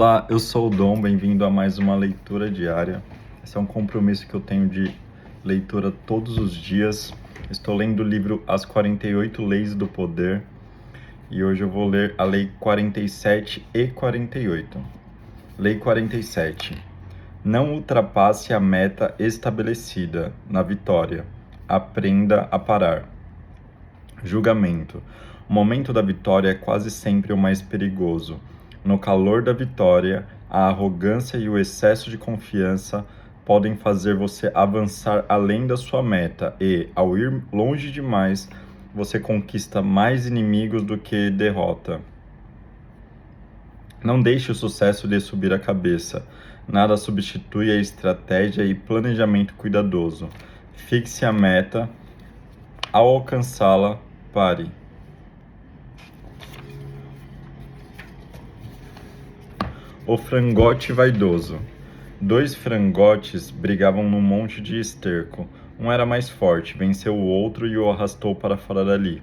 Olá, eu sou o Dom, bem-vindo a mais uma leitura diária. Esse é um compromisso que eu tenho de leitura todos os dias. Estou lendo o livro As 48 Leis do Poder e hoje eu vou ler a Lei 47 e 48. Lei 47. Não ultrapasse a meta estabelecida na vitória. Aprenda a parar. Julgamento. O momento da vitória é quase sempre o mais perigoso. No calor da vitória, a arrogância e o excesso de confiança podem fazer você avançar além da sua meta e, ao ir longe demais, você conquista mais inimigos do que derrota. Não deixe o sucesso lhe subir a cabeça. Nada substitui a estratégia e planejamento cuidadoso. Fixe a meta. Ao alcançá-la, pare. O frangote vaidoso. 2 frangotes brigavam num monte de esterco. Um era mais forte, venceu o outro e o arrastou para fora dali.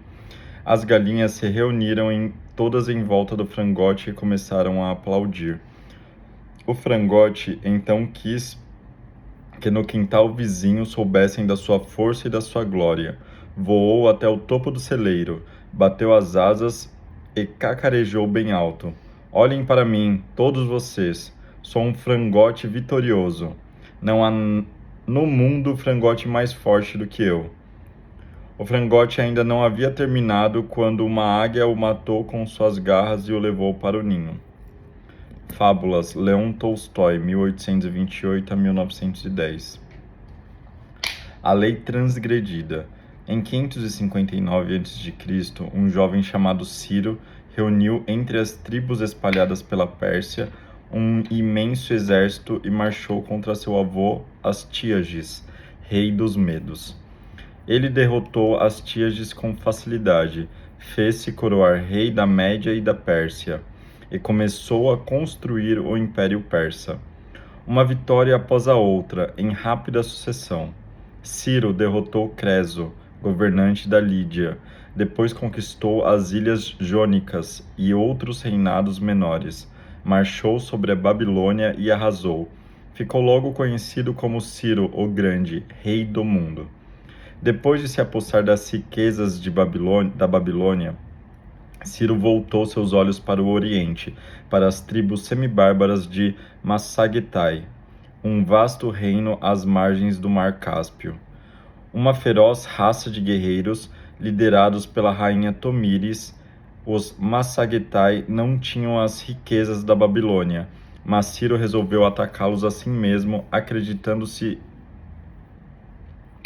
As galinhas se reuniram todas em volta do frangote e começaram a aplaudir. O frangote então quis que no quintal vizinho soubessem da sua força e da sua glória. Voou até o topo do celeiro, bateu as asas e cacarejou bem alto. Olhem para mim, todos vocês. Sou um frangote vitorioso. Não há no mundo frangote mais forte do que eu. O frangote ainda não havia terminado quando uma águia o matou com suas garras e o levou para o ninho. Fábulas, Leão Tolstói, 1828 a 1910. A lei transgredida. Em 559 a.C., um jovem chamado Ciro reuniu entre as tribos espalhadas pela Pérsia um imenso exército e marchou contra seu avô Astíages, rei dos Medos. Ele derrotou Astíages com facilidade, fez-se coroar rei da Média e da Pérsia, e começou a construir o Império Persa. Uma vitória após a outra, em rápida sucessão. Ciro derrotou Creso, governante da Lídia, depois conquistou as ilhas Jônicas e outros reinados menores, marchou sobre a Babilônia e arrasou. Ficou logo conhecido como Ciro o Grande, rei do mundo. Depois de se apossar das riquezas da Babilônia, Ciro voltou seus olhos para o Oriente, para as tribos semibárbaras de Massagetai, um vasto reino às margens do Mar Cáspio. Uma feroz raça de guerreiros, liderados pela rainha Tomíris, os Massagetai não tinham as riquezas da Babilônia, mas Ciro resolveu atacá-los assim mesmo, acreditando-se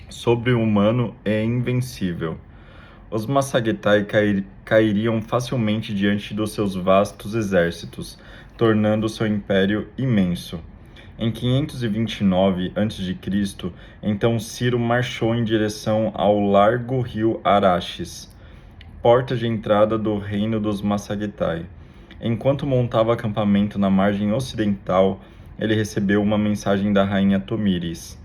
sobre-humano e invencível. Os Massagetai cairiam facilmente diante dos seus vastos exércitos, tornando seu império imenso. Em 529 a.C., então Ciro marchou em direção ao largo rio Araxes, porta de entrada do reino dos Massagetai. Enquanto montava acampamento na margem ocidental, ele recebeu uma mensagem da rainha Tomíris.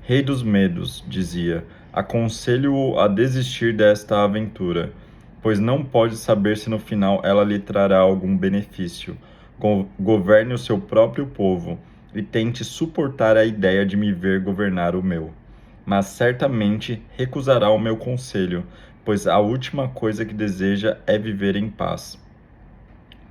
Rei dos Medos, dizia, aconselho-o a desistir desta aventura, pois não pode saber se no final ela lhe trará algum benefício. Governe o seu próprio povo e tente suportar a ideia de me ver governar o meu. Mas certamente recusará o meu conselho, pois a última coisa que deseja é viver em paz.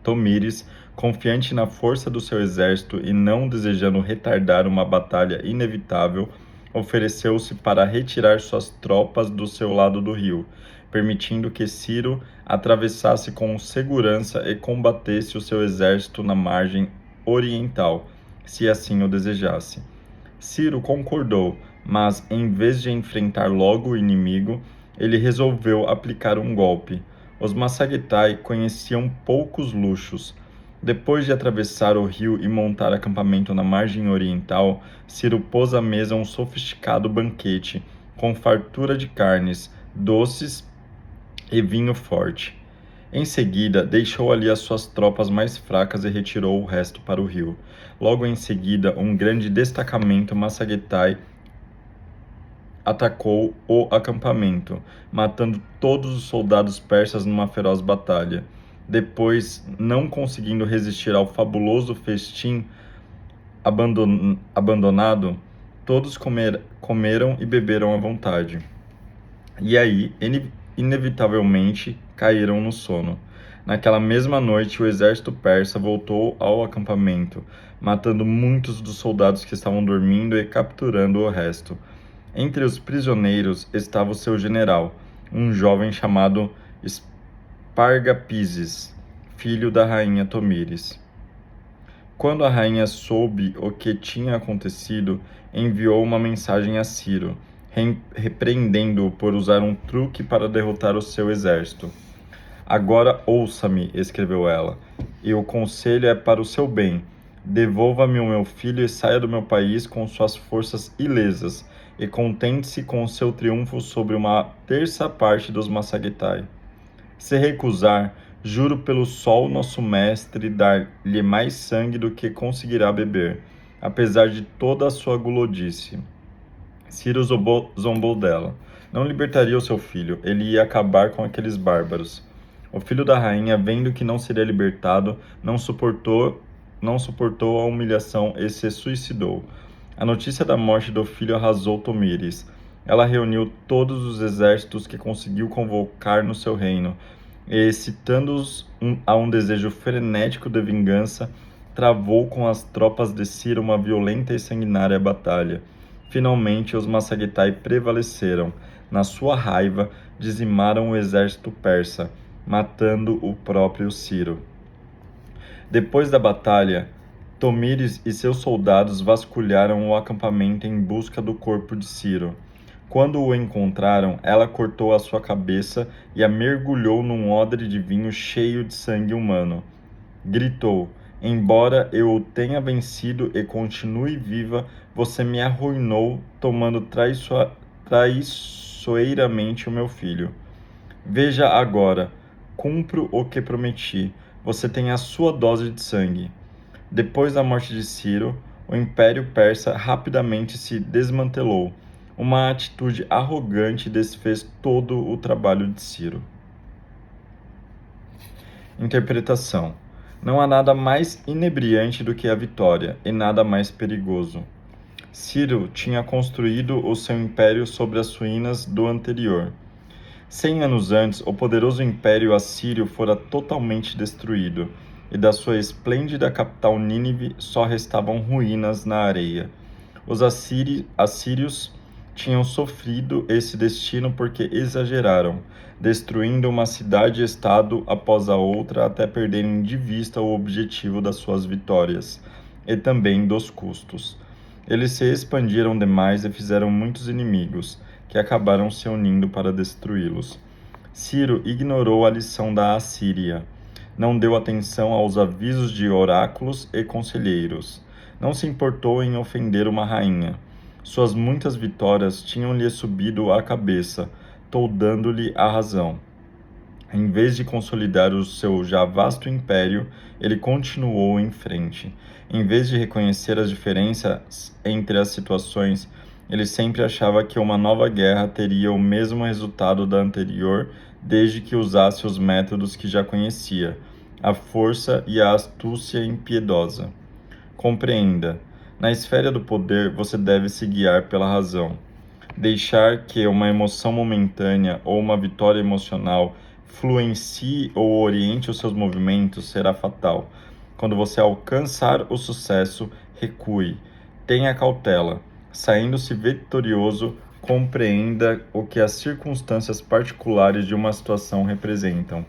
Tomíris, confiante na força do seu exército e não desejando retardar uma batalha inevitável, ofereceu-se para retirar suas tropas do seu lado do rio, permitindo que Ciro atravessasse com segurança e combatesse o seu exército na margem oriental, se assim o desejasse. Ciro concordou, mas em vez de enfrentar logo o inimigo, ele resolveu aplicar um golpe. Os Massagetai conheciam poucos luxos. Depois de atravessar o rio e montar acampamento na margem oriental, Ciro pôs à mesa um sofisticado banquete, com fartura de carnes, doces e vinho forte. Em seguida, deixou ali as suas tropas mais fracas e retirou o resto para o rio. Logo em seguida, um grande destacamento Massagetai atacou o acampamento, matando todos os soldados persas numa feroz batalha. Depois, não conseguindo resistir ao fabuloso festim abandonado, todos comeram e beberam à vontade. E aí, inevitavelmente, caíram no sono. Naquela mesma noite, o exército persa voltou ao acampamento, matando muitos dos soldados que estavam dormindo e capturando o resto. Entre os prisioneiros estava o seu general, um jovem chamado Spargapises, filho da rainha Tomíris. Quando a rainha soube o que tinha acontecido, enviou uma mensagem a Ciro, repreendendo-o por usar um truque para derrotar o seu exército. Agora ouça-me, escreveu ela, e o conselho é para o seu bem. Devolva-me o meu filho e saia do meu país com suas forças ilesas, e contente-se com o seu triunfo sobre uma terça parte dos Massagetai. Se recusar, juro pelo sol nosso mestre dar-lhe mais sangue do que conseguirá beber, apesar de toda a sua gulodice. Ciro zombou dela. Não libertaria o seu filho, ele ia acabar com aqueles bárbaros. O filho da rainha, vendo que não seria libertado, não suportou a humilhação e se suicidou. A notícia da morte do filho arrasou Tomíris. Ela reuniu todos os exércitos que conseguiu convocar no seu reino, e, excitando-os a um desejo frenético de vingança, travou com as tropas de Ciro uma violenta e sanguinária batalha. Finalmente, os Massagetai prevaleceram. Na sua raiva, dizimaram o exército persa, matando o próprio Ciro. Depois da batalha, Tomíris e seus soldados vasculharam o acampamento em busca do corpo de Ciro. Quando o encontraram, ela cortou a sua cabeça e a mergulhou num odre de vinho cheio de sangue humano. Gritou: embora eu o tenha vencido e continue viva, você me arruinou, tomando traiçoeiramente o meu filho. Veja agora, cumpro o que prometi. Você tem a sua dose de sangue. Depois da morte de Ciro, o Império Persa rapidamente se desmantelou. Uma atitude arrogante desfez todo o trabalho de Ciro. Interpretação: não há nada mais inebriante do que a vitória, e nada mais perigoso. Ciro tinha construído o seu império sobre as ruínas do anterior. 100 anos antes, o poderoso império assírio fora totalmente destruído, e da sua esplêndida capital Nínive só restavam ruínas na areia. Os assírios tinham sofrido esse destino porque exageraram, destruindo uma cidade-estado após a outra até perderem de vista o objetivo das suas vitórias, e também dos custos. Eles se expandiram demais e fizeram muitos inimigos, que acabaram se unindo para destruí-los. Ciro ignorou a lição da Assíria. Não deu atenção aos avisos de oráculos e conselheiros. Não se importou em ofender uma rainha. Suas muitas vitórias tinham-lhe subido à cabeça, toldando-lhe a razão. Em vez de consolidar o seu já vasto império, ele continuou em frente. Em vez de reconhecer as diferenças entre as situações, ele sempre achava que uma nova guerra teria o mesmo resultado da anterior, desde que usasse os métodos que já conhecia, a força e a astúcia impiedosa. Compreenda: na esfera do poder você deve se guiar pela razão. Deixar que uma emoção momentânea ou uma vitória emocional influencie ou oriente os seus movimentos será fatal. Quando você alcançar o sucesso, recue. Tenha cautela. Saindo-se vitorioso, compreenda o que as circunstâncias particulares de uma situação representam,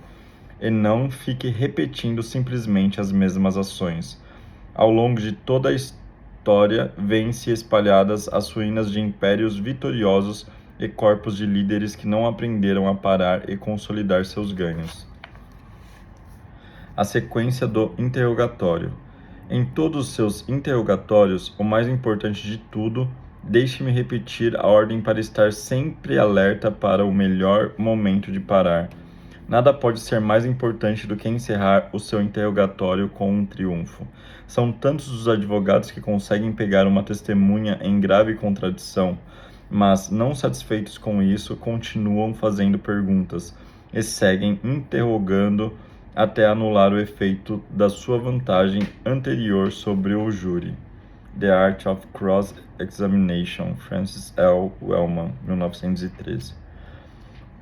e não fique repetindo simplesmente as mesmas ações. Ao longo de toda a história, vêm-se espalhadas as ruínas de impérios vitoriosos e corpos de líderes que não aprenderam a parar e consolidar seus ganhos. A sequência do interrogatório. Em todos os seus interrogatórios, o mais importante de tudo, deixe-me repetir a ordem para estar sempre alerta para o melhor momento de parar. Nada pode ser mais importante do que encerrar o seu interrogatório com um triunfo. São tantos os advogados que conseguem pegar uma testemunha em grave contradição, mas, não satisfeitos com isso, continuam fazendo perguntas e seguem interrogando até anular o efeito da sua vantagem anterior sobre o júri. The Art of Cross-Examination, Francis L. Wellman, 1913.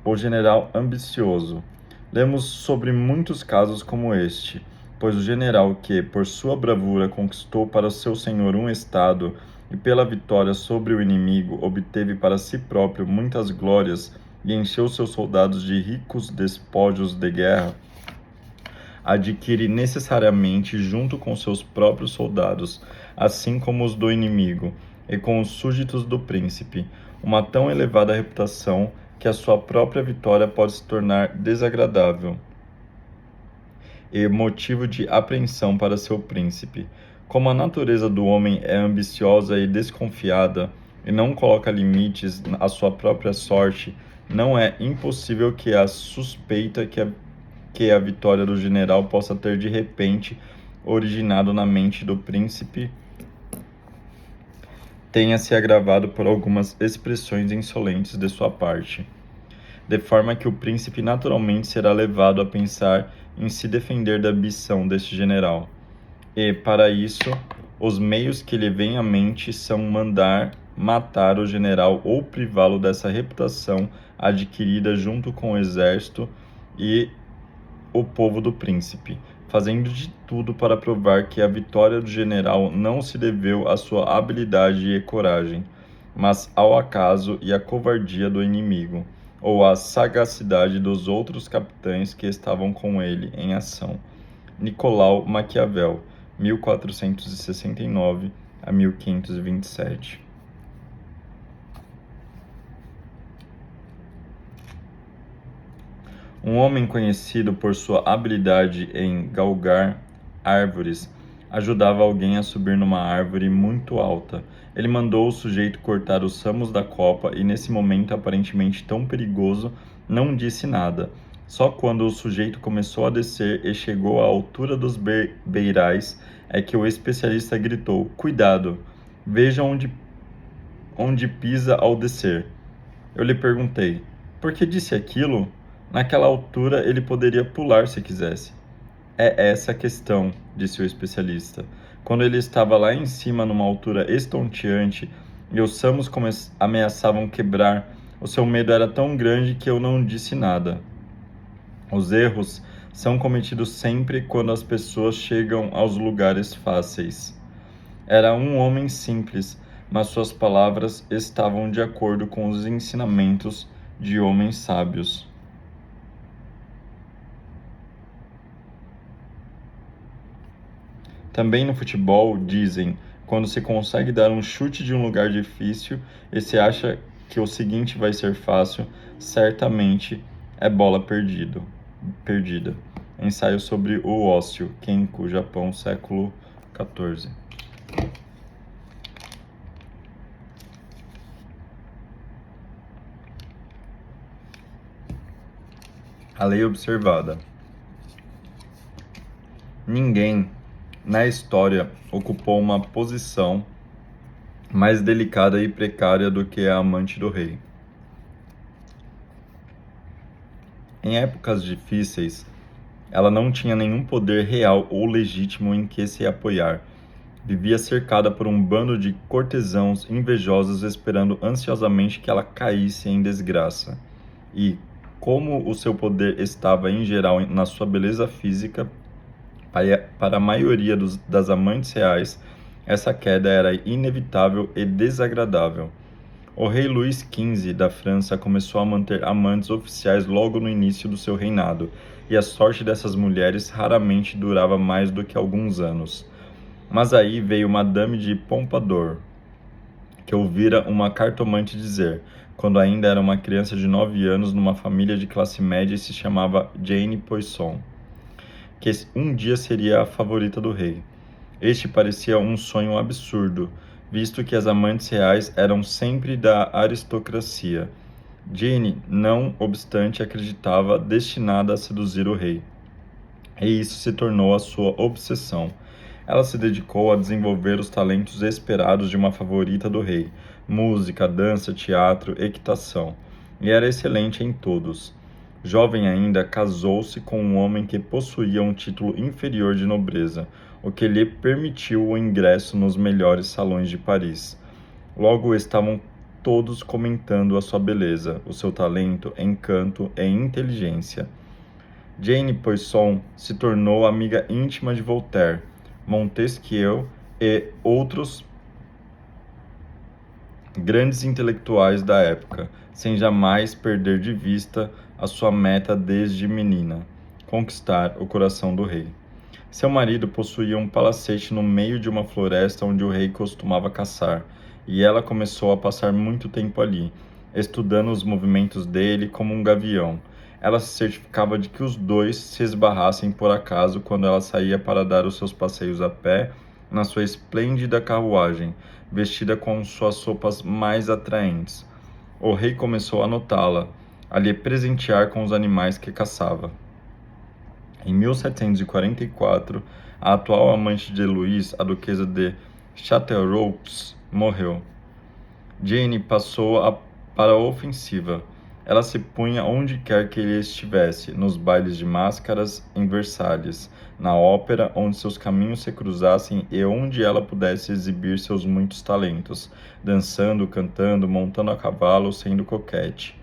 O general ambicioso. Lemos sobre muitos casos como este, pois o general que, por sua bravura, conquistou para seu senhor um estado e pela vitória sobre o inimigo obteve para si próprio muitas glórias e encheu seus soldados de ricos despojos de guerra, adquire necessariamente, junto com seus próprios soldados, assim como os do inimigo, e com os súditos do príncipe, uma tão elevada reputação que a sua própria vitória pode se tornar desagradável e motivo de apreensão para seu príncipe. Como a natureza do homem é ambiciosa e desconfiada, e não coloca limites à sua própria sorte, não é impossível que a suspeita que a vitória do general possa ter de repente originado na mente do príncipe tenha se agravado por algumas expressões insolentes de sua parte, de forma que o príncipe naturalmente será levado a pensar em se defender da ambição deste general. E, para isso, os meios que lhe vêm à mente são mandar matar o general ou privá-lo dessa reputação adquirida junto com o exército e o povo do príncipe, fazendo de tudo para provar que a vitória do general não se deveu à sua habilidade e coragem, mas ao acaso e à covardia do inimigo, ou à sagacidade dos outros capitães que estavam com ele em ação. Nicolau Maquiavel, 1469 a 1527. Um homem conhecido por sua habilidade em galgar árvores ajudava alguém a subir numa árvore muito alta. Ele mandou o sujeito cortar os ramos da copa e, nesse momento aparentemente tão perigoso, não disse nada. Só quando o sujeito começou a descer e chegou à altura dos beirais é que o especialista gritou: "Cuidado! Veja onde pisa ao descer." Eu lhe perguntei: "Por que disse aquilo? Naquela altura ele poderia pular se quisesse." "É essa a questão", disse o especialista. "Quando ele estava lá em cima numa altura estonteante e os ramos ameaçavam quebrar, o seu medo era tão grande que eu não disse nada." Os erros são cometidos sempre quando as pessoas chegam aos lugares fáceis. Era um homem simples, mas suas palavras estavam de acordo com os ensinamentos de homens sábios. Também no futebol, dizem, quando se consegue dar um chute de um lugar difícil e se acha que o seguinte vai ser fácil, certamente é bola perdida. Ensaio sobre o ócio, Kenko, Japão, século XIV. A lei observada. Ninguém na história ocupou uma posição mais delicada e precária do que a amante do rei. Em épocas difíceis, ela não tinha nenhum poder real ou legítimo em que se apoiar. Vivia cercada por um bando de cortesãos invejosos esperando ansiosamente que ela caísse em desgraça. E, como o seu poder estava em geral na sua beleza física, para a maioria das amantes reais, essa queda era inevitável e desagradável. O rei Luís XV da França começou a manter amantes oficiais logo no início do seu reinado, e a sorte dessas mulheres raramente durava mais do que alguns anos. Mas aí veio Madame de Pompadour, que ouvira uma cartomante dizer, quando ainda era uma criança de 9 anos numa família de classe média e se chamava Jane Poisson, que um dia seria a favorita do rei. Este parecia um sonho absurdo, visto que as amantes reais eram sempre da aristocracia. Jane, não obstante, acreditava destinada a seduzir o rei, e isso se tornou a sua obsessão. Ela se dedicou a desenvolver os talentos esperados de uma favorita do rei: música, dança, teatro, equitação, e era excelente em todos. Jovem ainda, casou-se com um homem que possuía um título inferior de nobreza, o que lhe permitiu o ingresso nos melhores salões de Paris. Logo estavam todos comentando a sua beleza, o seu talento, encanto e inteligência. Jane Poisson se tornou amiga íntima de Voltaire, Montesquieu e outros grandes intelectuais da época, sem jamais perder de vista a sua meta desde menina: conquistar o coração do rei. Seu marido possuía um palacete no meio de uma floresta onde o rei costumava caçar, e ela começou a passar muito tempo ali, estudando os movimentos dele como um gavião. Ela se certificava de que os dois se esbarrassem por acaso quando ela saía para dar os seus passeios a pé na sua esplêndida carruagem, vestida com suas roupas mais atraentes. O rei começou a notá-la, a lhe presentear com os animais que caçava. Em 1744, a atual amante de Louis, a duquesa de Châteauroux, morreu. Jane passou para a ofensiva. Ela se punha onde quer que ele estivesse, nos bailes de máscaras em Versalhes, na ópera onde seus caminhos se cruzassem e onde ela pudesse exibir seus muitos talentos, dançando, cantando, montando a cavalo, sendo coquette.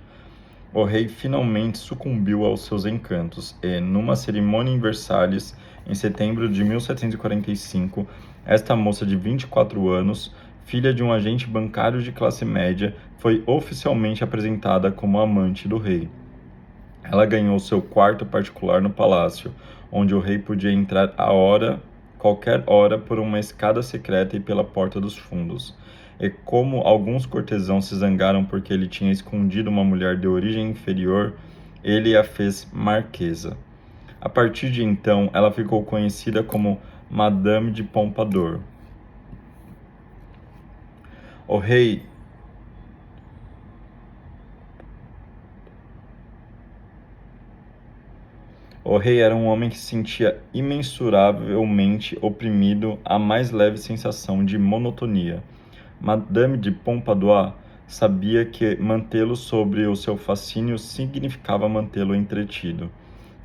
O rei finalmente sucumbiu aos seus encantos e, numa cerimônia em Versalhes, em setembro de 1745, esta moça de 24 anos, filha de um agente bancário de classe média, foi oficialmente apresentada como amante do rei. Ela ganhou seu quarto particular no palácio, onde o rei podia entrar qualquer hora, por uma escada secreta e pela porta dos fundos. E como alguns cortesãos se zangaram porque ele tinha escondido uma mulher de origem inferior, ele a fez marquesa. A partir de então, ela ficou conhecida como Madame de Pompadour. O rei era um homem que se sentia imensuravelmente oprimido à mais leve sensação de monotonia. Madame de Pompadour sabia que mantê-lo sobre o seu fascínio significava mantê-lo entretido.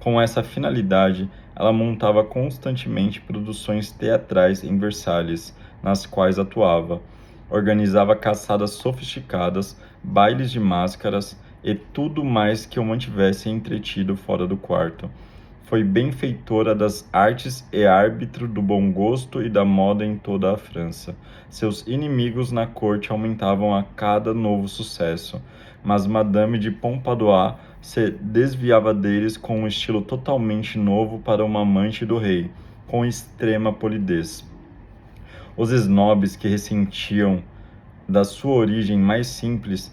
Com essa finalidade, ela montava constantemente produções teatrais em Versalhes, nas quais atuava. Organizava caçadas sofisticadas, bailes de máscaras e tudo mais que o mantivesse entretido fora do quarto. Foi benfeitora das artes e árbitro do bom gosto e da moda em toda a França. Seus inimigos na corte aumentavam a cada novo sucesso, mas Madame de Pompadour se desviava deles com um estilo totalmente novo para uma amante do rei, com extrema polidez. Os snobs que ressentiam da sua origem mais simples,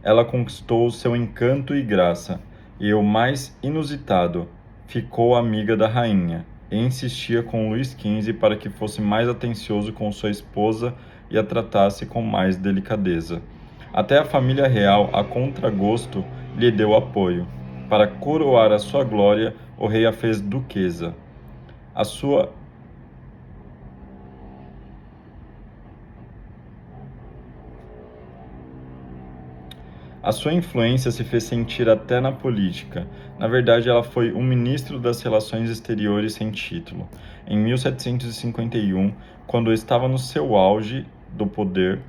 ela conquistou seu encanto e graça, e o mais inusitado, ficou amiga da rainha, e insistia com Luís XV para que fosse mais atencioso com sua esposa e a tratasse com mais delicadeza. Até a família real, a contragosto, lhe deu apoio. Para coroar a sua glória, o rei a fez duquesa. A sua influência se fez sentir até na política. Na verdade, ela foi um ministro das Relações Exteriores sem título. Em 1751, quando estava no seu auge do poder,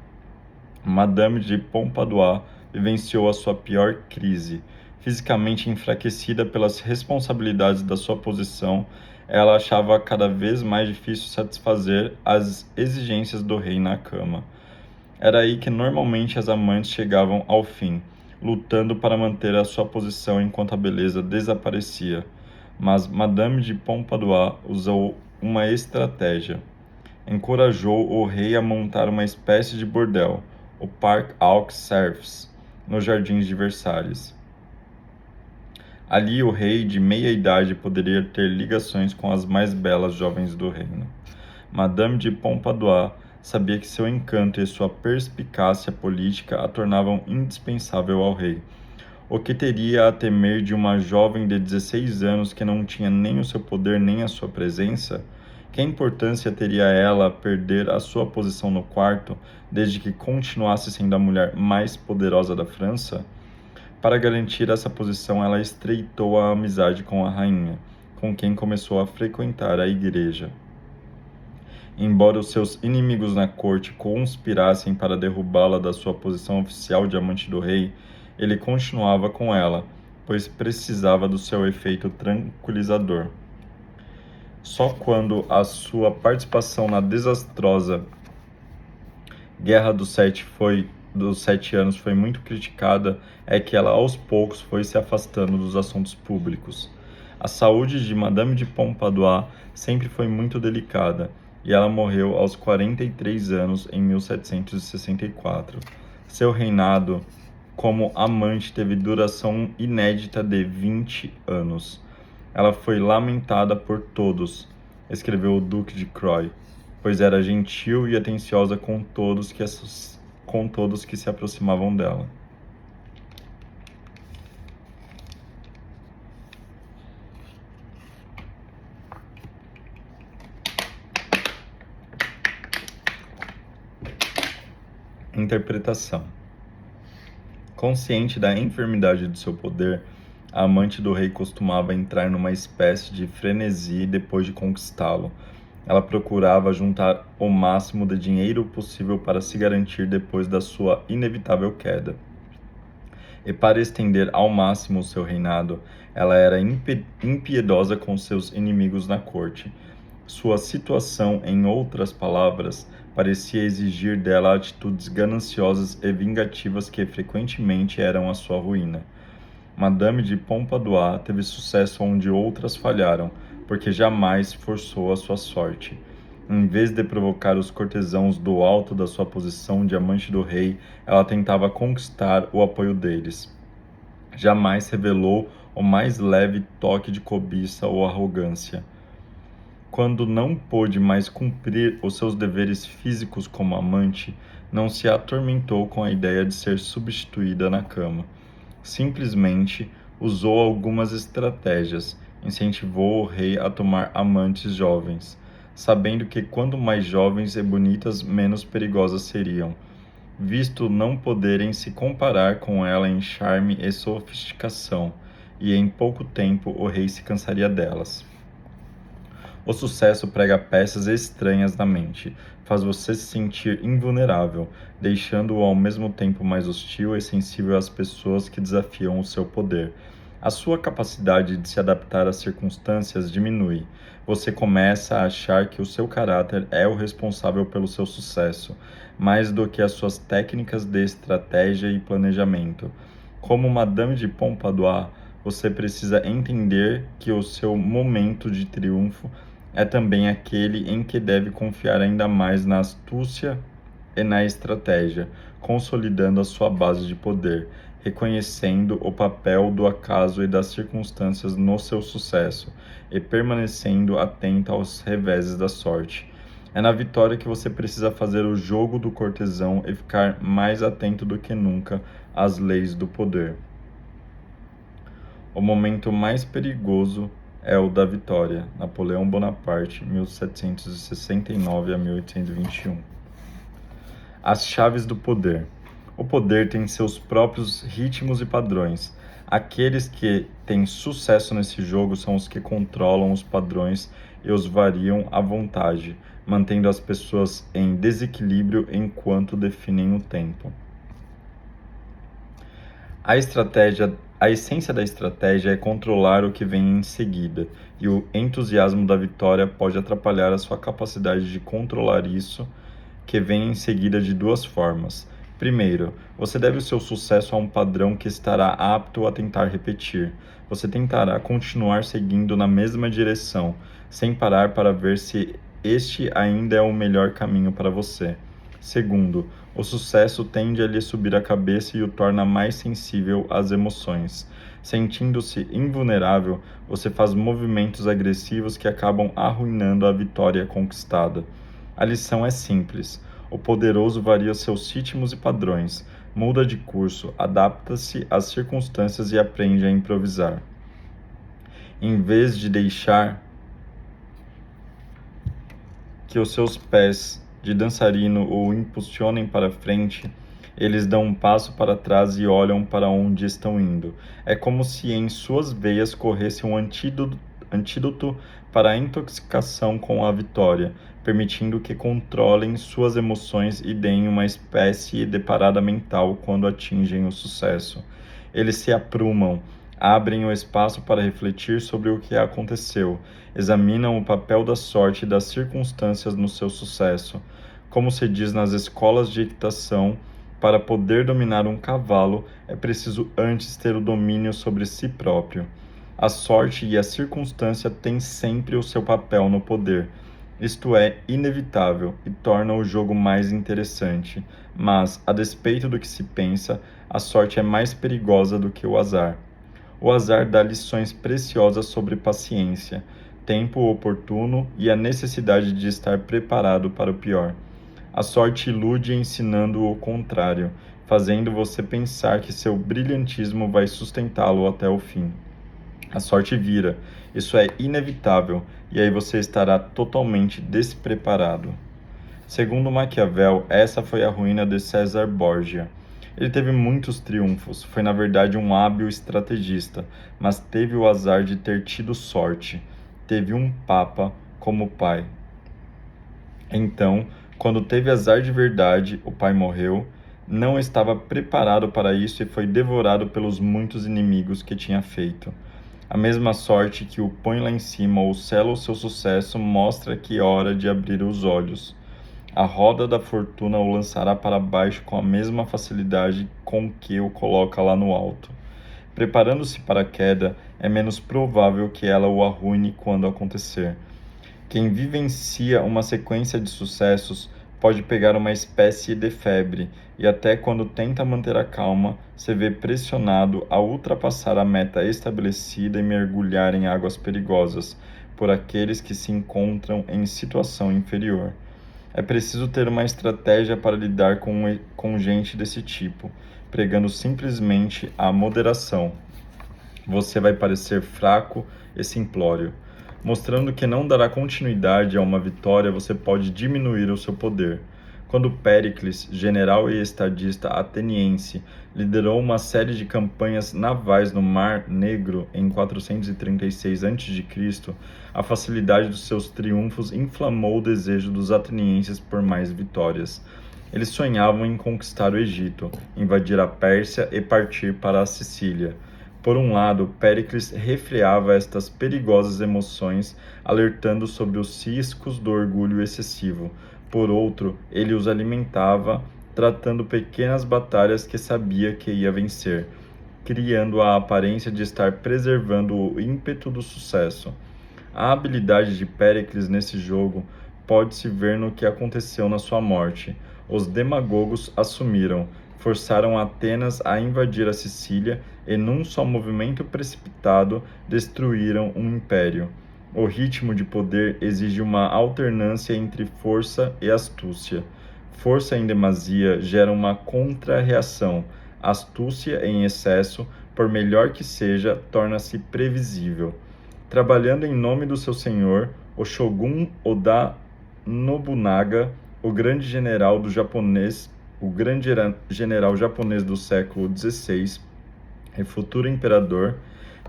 Madame de Pompadour vivenciou a sua pior crise. Fisicamente enfraquecida pelas responsabilidades da sua posição, ela achava cada vez mais difícil satisfazer as exigências do rei na cama. Era aí que normalmente as amantes chegavam ao fim, lutando para manter a sua posição enquanto a beleza desaparecia. Mas Madame de Pompadour usou uma estratégia. Encorajou o rei a montar uma espécie de bordel, o Parc aux Cerfs, nos jardins de Versalhes. Ali o rei de meia idade poderia ter ligações com as mais belas jovens do reino. Madame de Pompadour sabia que seu encanto e sua perspicácia política a tornavam indispensável ao rei. O que teria a temer de uma jovem de 16 anos que não tinha nem o seu poder nem a sua presença? Que importância teria ela perder a sua posição no quarto, desde que continuasse sendo a mulher mais poderosa da França? Para garantir essa posição, ela estreitou a amizade com a rainha, com quem começou a frequentar a igreja. Embora os seus inimigos na corte conspirassem para derrubá-la da sua posição oficial de amante do rei, ele continuava com ela, pois precisava do seu efeito tranquilizador. Só quando a sua participação na desastrosa Guerra dos Sete Anos foi muito criticada é que ela aos poucos foi se afastando dos assuntos públicos. A saúde de Madame de Pompadour sempre foi muito delicada e ela morreu aos 43 anos em 1764. Seu reinado como amante teve duração inédita de 20 anos. Ela foi lamentada por todos, escreveu o Duque de Croy, pois era gentil e atenciosa com todos que se aproximavam dela. Interpretação. Consciente da enfermidade do seu poder, a amante do rei costumava entrar numa espécie de frenesi depois de conquistá-lo. Ela procurava juntar o máximo de dinheiro possível para se garantir depois da sua inevitável queda. E para estender ao máximo o seu reinado, ela era impiedosa com seus inimigos na corte. Sua situação, em outras palavras, parecia exigir dela atitudes gananciosas e vingativas que frequentemente eram a sua ruína. Madame de Pompadour teve sucesso onde outras falharam, porque jamais forçou a sua sorte. Em vez de provocar os cortesãos do alto da sua posição de amante do rei, ela tentava conquistar o apoio deles. Jamais revelou o mais leve toque de cobiça ou arrogância. Quando não pôde mais cumprir os seus deveres físicos como amante, não se atormentou com a ideia de ser substituída na cama. Simplesmente usou algumas estratégias, incentivou o rei a tomar amantes jovens, sabendo que quanto mais jovens e bonitas, menos perigosas seriam, visto não poderem se comparar com ela em charme e sofisticação, e em pouco tempo o rei se cansaria delas. O sucesso prega peças estranhas na mente, faz você se sentir invulnerável, deixando-o ao mesmo tempo mais hostil e sensível às pessoas que desafiam o seu poder. A sua capacidade de se adaptar às circunstâncias diminui. Você começa a achar que o seu caráter é o responsável pelo seu sucesso, mais do que as suas técnicas de estratégia e planejamento. Como Madame de Pompadour, você precisa entender que o seu momento de triunfo é também aquele em que deve confiar ainda mais na astúcia e na estratégia, consolidando a sua base de poder, reconhecendo o papel do acaso e das circunstâncias no seu sucesso e permanecendo atenta aos reveses da sorte. É na vitória que você precisa fazer o jogo do cortesão e ficar mais atento do que nunca às leis do poder. O momento mais perigoso é o da vitória. Napoleão Bonaparte, 1769 a 1821. As chaves do poder. O poder tem seus próprios ritmos e padrões. Aqueles que têm sucesso nesse jogo são os que controlam os padrões e os variam à vontade, mantendo as pessoas em desequilíbrio enquanto definem o tempo. A essência da estratégia é controlar o que vem em seguida, e o entusiasmo da vitória pode atrapalhar a sua capacidade de controlar isso que vem em seguida de duas formas. Primeiro, você deve o seu sucesso a um padrão que estará apto a tentar repetir. Você tentará continuar seguindo na mesma direção, sem parar para ver se este ainda é o melhor caminho para você. Segundo, o sucesso tende a lhe subir a cabeça e o torna mais sensível às emoções. Sentindo-se invulnerável, você faz movimentos agressivos que acabam arruinando a vitória conquistada. A lição é simples. O poderoso varia seus ritmos e padrões, muda de curso, adapta-se às circunstâncias e aprende a improvisar. Em vez de deixar que os seus pés de dançarino o impulsionem para frente, Eles dão um passo para trás e olham para onde estão indo. É como se em suas veias corresse um antídoto para a intoxicação com a vitória, permitindo que controlem suas emoções e deem uma espécie de parada mental quando atingem o sucesso. Eles se aprumam, abrem o espaço para refletir sobre o que aconteceu, examinam o papel da sorte e das circunstâncias no seu sucesso. Como se diz nas escolas de equitação, para poder dominar um cavalo, é preciso antes ter o domínio sobre si próprio. A sorte e a circunstância têm sempre o seu papel no poder. Isto é inevitável e torna o jogo mais interessante, mas, a despeito do que se pensa, a sorte é mais perigosa do que o azar. O azar dá lições preciosas sobre paciência, tempo oportuno e a necessidade de estar preparado para o pior. A sorte ilude ensinando o contrário, fazendo você pensar que seu brilhantismo vai sustentá-lo até o fim. A sorte vira, isso é inevitável, e aí você estará totalmente despreparado. Segundo Maquiavel, essa foi a ruína de César Borgia. Ele teve muitos triunfos, foi na verdade um hábil estrategista, mas teve o azar de ter tido sorte. Teve um papa como pai. Então, quando teve azar de verdade, o pai morreu, não estava preparado para isso e foi devorado pelos muitos inimigos que tinha feito. A mesma sorte que o põe lá em cima ou sela o seu sucesso mostra que é hora de abrir os olhos. A roda da fortuna o lançará para baixo com a mesma facilidade com que o coloca lá no alto. Preparando-se para a queda, é menos provável que ela o arruine quando acontecer. Quem vivencia uma sequência de sucessos pode pegar uma espécie de febre e até quando tenta manter a calma, se vê pressionado a ultrapassar a meta estabelecida e mergulhar em águas perigosas por aqueles que se encontram em situação inferior. É preciso ter uma estratégia para lidar com gente desse tipo, pregando simplesmente a moderação. Você vai parecer fraco e simplório. Mostrando que não dará continuidade a uma vitória, você pode diminuir o seu poder. Quando Péricles, general e estadista ateniense, liderou uma série de campanhas navais no Mar Negro em 436 a.C., a facilidade dos seus triunfos inflamou o desejo dos atenienses por mais vitórias. Eles sonhavam em conquistar o Egito, invadir a Pérsia e partir para a Sicília. Por um lado, Péricles refreava estas perigosas emoções, alertando sobre os riscos do orgulho excessivo. Por outro, ele os alimentava, tratando pequenas batalhas que sabia que ia vencer, criando a aparência de estar preservando o ímpeto do sucesso. A habilidade de Péricles nesse jogo pode-se ver no que aconteceu na sua morte. Os demagogos assumiram, forçaram Atenas a invadir a Sicília e, num só movimento precipitado, destruíram um império. O ritmo de poder exige uma alternância entre força e astúcia. Força em demasia gera uma contra-reação. Astúcia em excesso, por melhor que seja, torna-se previsível. Trabalhando em nome do seu senhor, o Shogun Oda Nobunaga, o grande general japonês do século XVI e futuro imperador,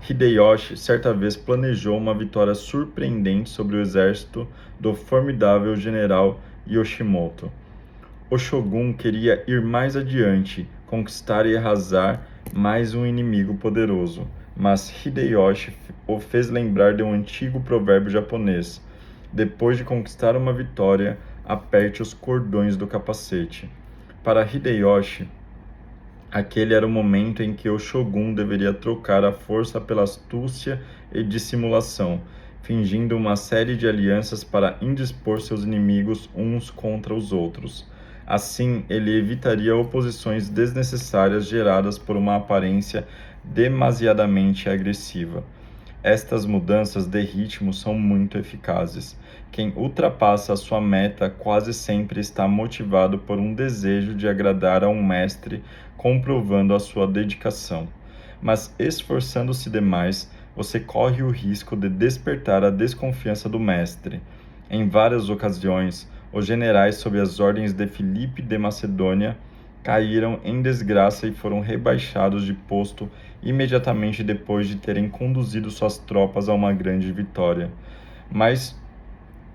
Hideyoshi certa vez planejou uma vitória surpreendente sobre o exército do formidável general Yoshimoto. O Shogun queria ir mais adiante, conquistar e arrasar mais um inimigo poderoso, mas Hideyoshi o fez lembrar de um antigo provérbio japonês: depois de conquistar uma vitória, aperte os cordões do capacete. Para Hideyoshi, aquele era o momento em que o Shogun deveria trocar a força pela astúcia e dissimulação, fingindo uma série de alianças para indispor seus inimigos uns contra os outros. Assim, ele evitaria oposições desnecessárias geradas por uma aparência demasiadamente agressiva. Estas mudanças de ritmo são muito eficazes. Quem ultrapassa a sua meta quase sempre está motivado por um desejo de agradar a um mestre, comprovando a sua dedicação. Mas, esforçando-se demais, você corre o risco de despertar a desconfiança do mestre. Em várias ocasiões, os generais sob as ordens de Filipe de Macedônia caíram em desgraça e foram rebaixados de posto imediatamente depois de terem conduzido suas tropas a uma grande vitória. Mas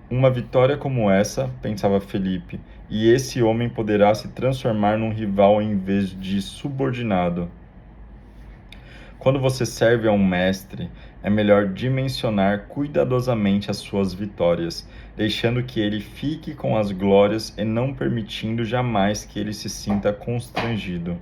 uma vitória como essa, pensava Felipe, e esse homem poderá se transformar num rival em vez de subordinado. Quando você serve a um mestre, é melhor dimensionar cuidadosamente as suas vitórias, deixando que ele fique com as glórias e não permitindo jamais que ele se sinta constrangido.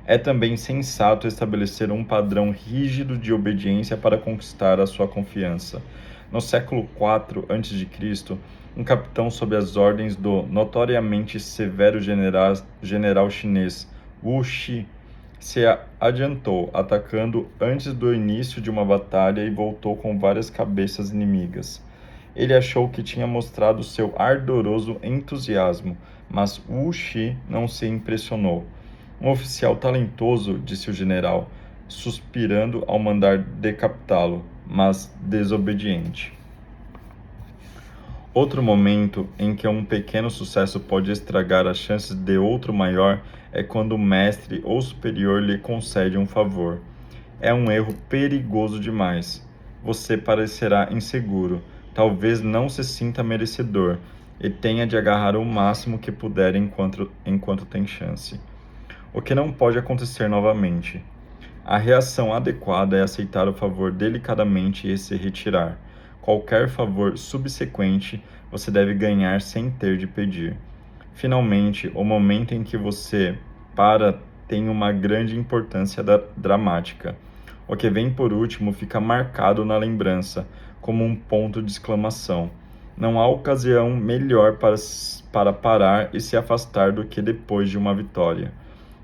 É também sensato estabelecer um padrão rígido de obediência para conquistar a sua confiança. No século IV a.C., um capitão sob as ordens do notoriamente severo general chinês Wu Xi se adiantou, atacando antes do início de uma batalha e voltou com várias cabeças inimigas. Ele achou que tinha mostrado seu ardoroso entusiasmo, mas Wu Xi não se impressionou. Um oficial talentoso, disse o general, suspirando ao mandar decapitá-lo, mas desobediente. Outro momento em que um pequeno sucesso pode estragar as chances de outro maior é quando o mestre ou superior lhe concede um favor. É um erro perigoso demais. Você parecerá inseguro, talvez não se sinta merecedor, e tenha de agarrar o máximo que puder enquanto tem chance. O que não pode acontecer novamente. A reação adequada é aceitar o favor delicadamente e se retirar. Qualquer favor subsequente você deve ganhar sem ter de pedir. Finalmente, o momento em que você para tem uma grande importância dramática. O que vem por último fica marcado na lembrança, como um ponto de exclamação. Não há ocasião melhor para parar e se afastar do que depois de uma vitória.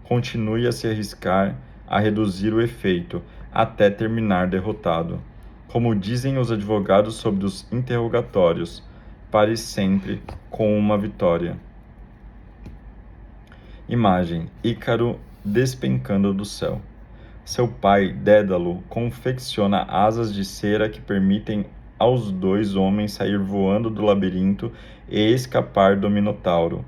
Continue a se arriscar a reduzir o efeito, até terminar derrotado. Como dizem os advogados sobre os interrogatórios, pare sempre com uma vitória. Imagem: Ícaro despencando do céu. Seu pai, Dédalo, confecciona asas de cera que permitem aos dois homens sair voando do labirinto e escapar do Minotauro.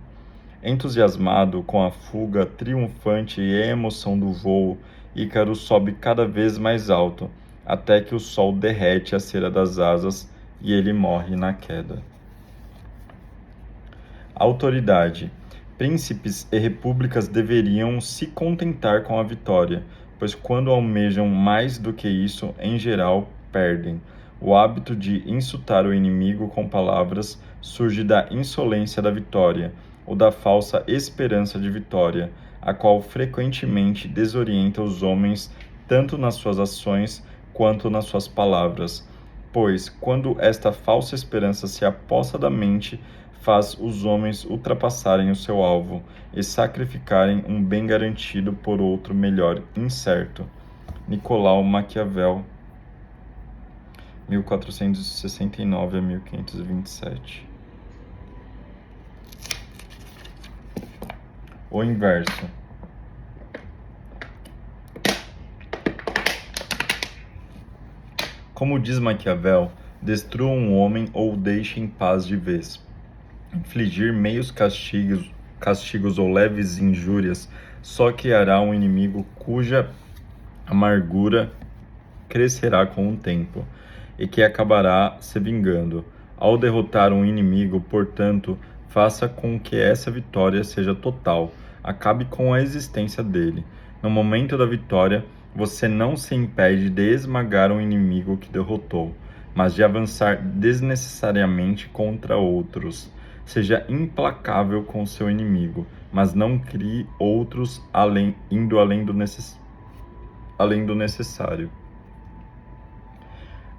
Entusiasmado com a fuga triunfante e a emoção do voo, Ícaro sobe cada vez mais alto, até que o sol derrete a cera das asas e ele morre na queda. Autoridade. Príncipes e repúblicas deveriam se contentar com a vitória, pois quando almejam mais do que isso, em geral, perdem. O hábito de insultar o inimigo com palavras surge da insolência da vitória, ou da falsa esperança de vitória, a qual frequentemente desorienta os homens tanto nas suas ações quanto nas suas palavras, pois, quando esta falsa esperança se apossa da mente, faz os homens ultrapassarem o seu alvo e sacrificarem um bem garantido por outro melhor incerto. Nicolau Maquiavel, 1469 a 1527. O inverso. Como diz Maquiavel, destrua um homem ou o deixe em paz de vez. Infligir meios castigos ou leves injúrias só criará um inimigo cuja amargura crescerá com o tempo e que acabará se vingando. Ao derrotar um inimigo, portanto, faça com que essa vitória seja total, acabe com a existência dele. No momento da vitória, você não se impede de esmagar um inimigo que derrotou, mas de avançar desnecessariamente contra outros. Seja implacável com seu inimigo, mas não crie outros indo além do necessário.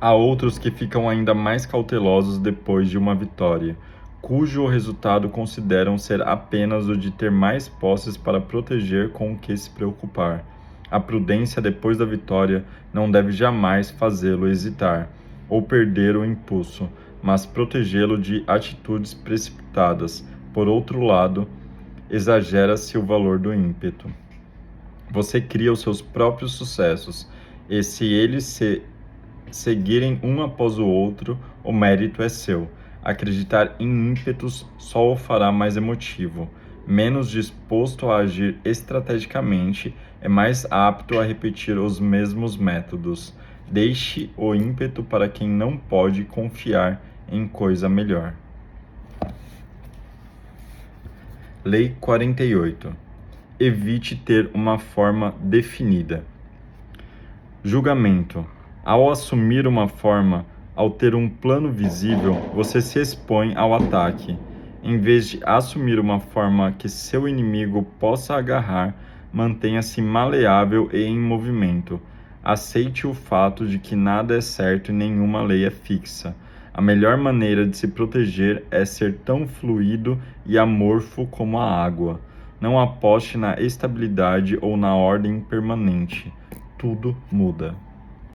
Há outros que ficam ainda mais cautelosos depois de uma vitória, cujo resultado consideram ser apenas o de ter mais posses para proteger com o que se preocupar. A prudência depois da vitória não deve jamais fazê-lo hesitar ou perder o impulso, mas protegê-lo de atitudes precipitadas. Por outro lado, exagera-se o valor do ímpeto. Você cria os seus próprios sucessos, e se eles se seguirem um após o outro, o mérito é seu. Acreditar em ímpetos só o fará mais emotivo. menos disposto a agir estrategicamente, é mais apto a repetir os mesmos métodos. Deixe o ímpeto para quem não pode confiar em coisa melhor. Lei 48. Evite ter uma forma definida. Julgamento. Ao assumir uma forma, ao ter um plano visível, você se expõe ao ataque. Em vez de assumir uma forma que seu inimigo possa agarrar, mantenha-se maleável e em movimento. Aceite o fato de que nada é certo e nenhuma lei é fixa. A melhor maneira de se proteger é ser tão fluido e amorfo como a água. Não aposte na estabilidade ou na ordem permanente. Tudo muda.